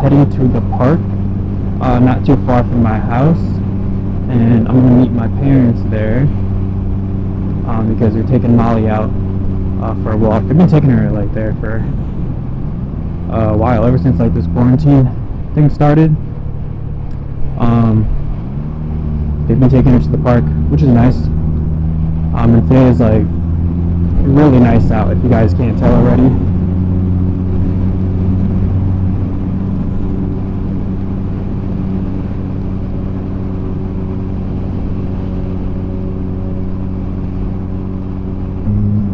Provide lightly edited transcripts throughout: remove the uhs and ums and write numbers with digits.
heading to the park, not too far from my house, and I'm gonna meet my parents there, because they're taking Molly out for a walk. They've been taking her like there for a while, ever since like this quarantine thing started. They've been taking her to the park, which is nice. And today is like really nice out, if you guys can't tell already.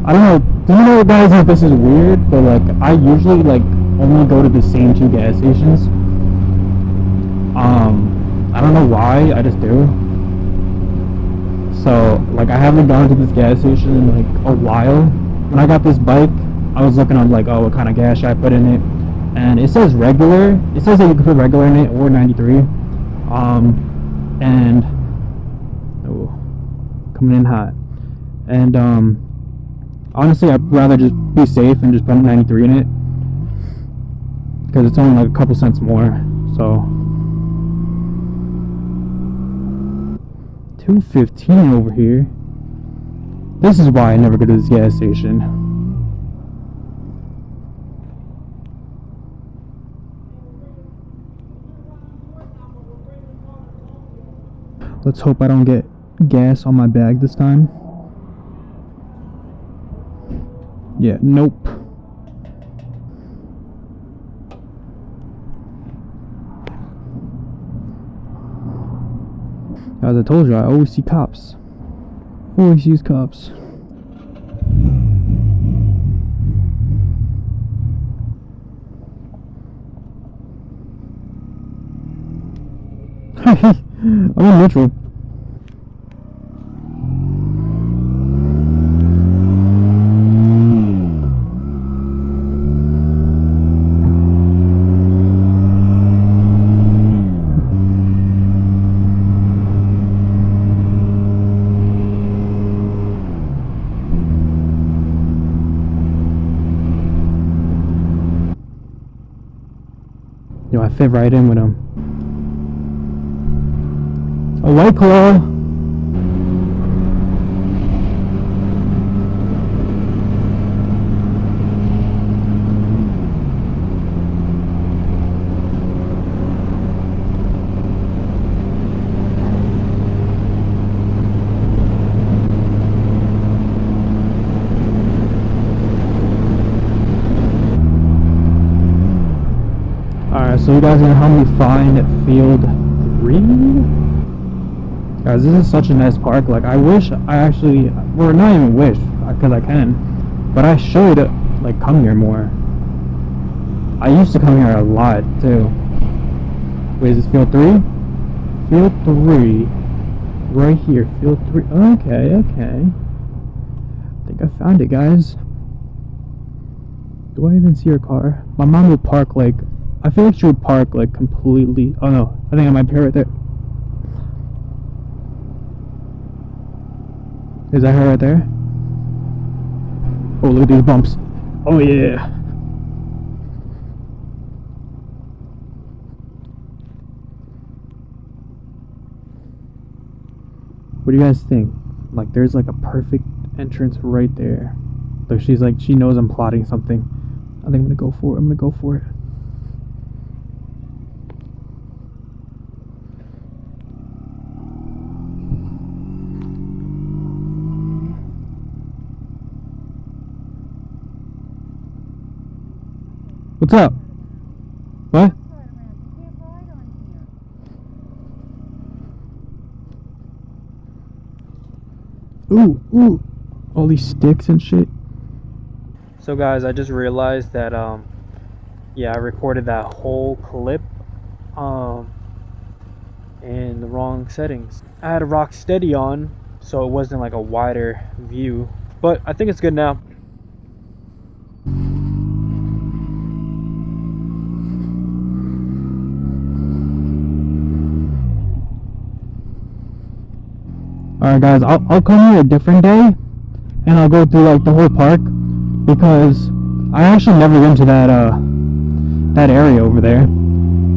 I don't know, do you know guys if this is weird, but like I usually like only go to the same 2 gas stations. I don't know why, I just do. So like I haven't gone to this gas station in like a while. When I got this bike, I was looking on like, oh, what kind of gas should I put in it, and it says regular. It says that you can put regular in it or 93. And oh, coming in hot. And honestly, I'd rather just be safe and just put 93 in it, because it's only like a couple cents more. So $2.15 over here. This is why I never go to this gas station. Let's hope I don't get gas on my bag this time. Yeah, nope. As I told you, I always see cops. Always use cops. I'm in neutral. Yo, I fit right in with him. A White Claw. Alright, so you guys are gonna help me find field 3? Guys, this is such a nice park. Like, I wish I actually, or not even wish, because I can, but I should like come here more. I used to come here a lot too. Wait, is this field 3? Field 3, right here. Field 3. Okay, okay. I think I found it, guys. Do I even see her car? My mom would park like, I feel like she would park like completely. Oh no, I think I might be right there. Is that her right there? Oh, look at these bumps. Oh yeah. What do you guys think? Like, there's like a perfect entrance right there. Like, she's like, she knows I'm plotting something. I think I'm gonna go for it. I'm gonna go for it. What's up? What? Ooh, ooh. All these sticks and shit. So guys, I just realized that yeah, I recorded that whole clip in the wrong settings. I had a rock steady on, so it wasn't like a wider view, but I think it's good now. Alright guys, I'll come here a different day and I'll go through like the whole park, because I actually never been to that that area over there.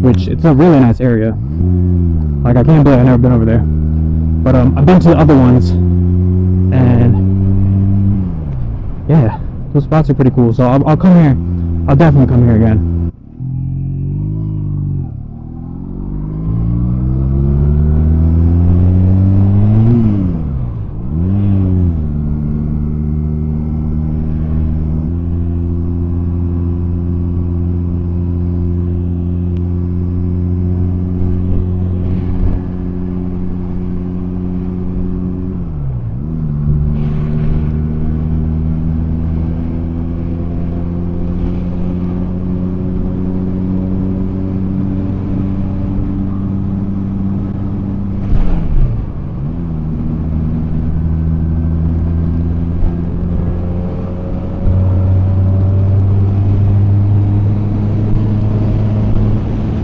which it's a really nice area. Like, I can't believe I've never been over there. But I've been to the other ones, and yeah, those spots are pretty cool. So I'll come here. I'll definitely come here again.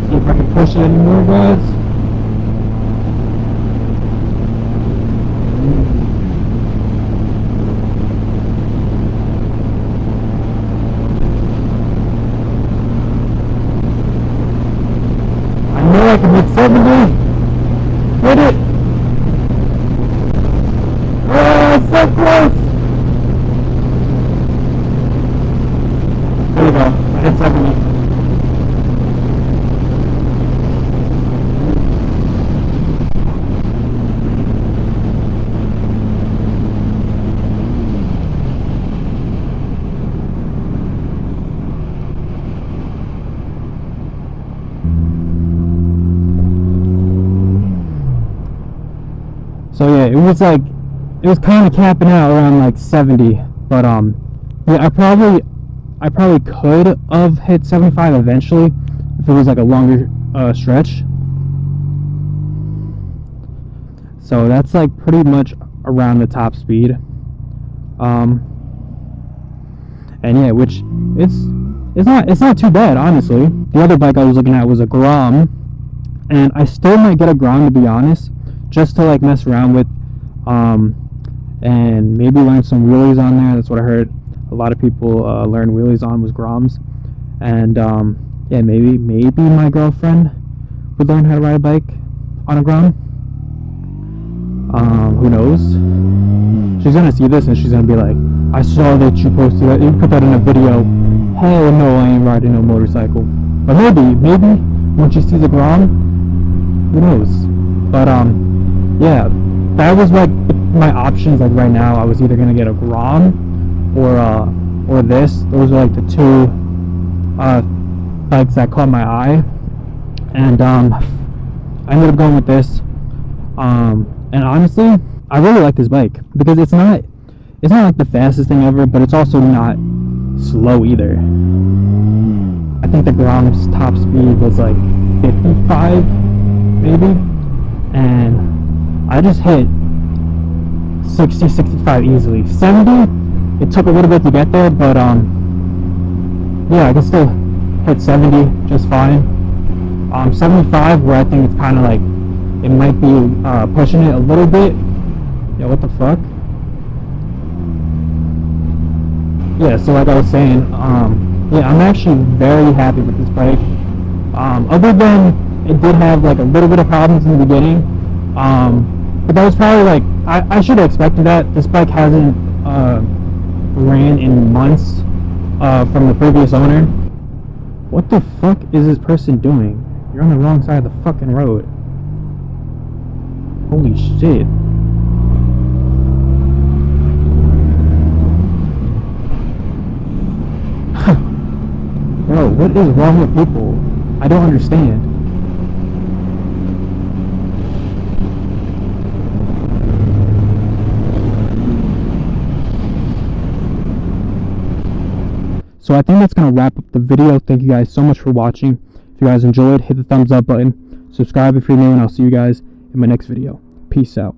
If I can push it anymore, guys. I know I can hit 70. Hit it. Oh, so close. There you go. I hit 70. So yeah, it was kind of capping out around like 70, but yeah, I probably could have hit 75 eventually if it was like a longer stretch. So that's like pretty much around the top speed. And yeah, which it's not too bad, honestly. The other bike I was looking at was a Grom, and I still might get a Grom, to be honest, just to like mess around with, and maybe learn some wheelies on there. That's what I heard a lot of people learn wheelies on, was Groms. And yeah, maybe my girlfriend would learn how to ride a bike on a Grom. Who knows? She's gonna see this and she's gonna be like, I saw that you posted that, you put that in a video. Hell no, I ain't riding no motorcycle. But maybe when she sees a Grom, who knows? But yeah, that was like my options. Like right now, I was either gonna get a Grom or this. Those are like the two bikes that caught my eye, and I ended up going with this. And honestly, I really like this bike because it's not like the fastest thing ever, but it's also not slow either. I think the Grom's top speed was like 55 maybe, and I just hit 60, 65 easily. 70, it took a little bit to get there, but yeah, I can still hit 70 just fine. 75, where I think it's kind of like, it might be pushing it a little bit. Yeah, what the fuck? Yeah, so like I was saying, yeah, I'm actually very happy with this bike. Other than it did have like a little bit of problems in the beginning, but that was probably like, I should have expected that. This bike hasn't ran in months from the previous owner. What the fuck is this person doing? You're on the wrong side of the fucking road. Holy shit. Bro, what is wrong with people? I don't understand. So I think that's going to wrap up the video. Thank you guys so much for watching. If you guys enjoyed, hit the thumbs up button. Subscribe if you're new, and I'll see you guys in my next video. Peace out.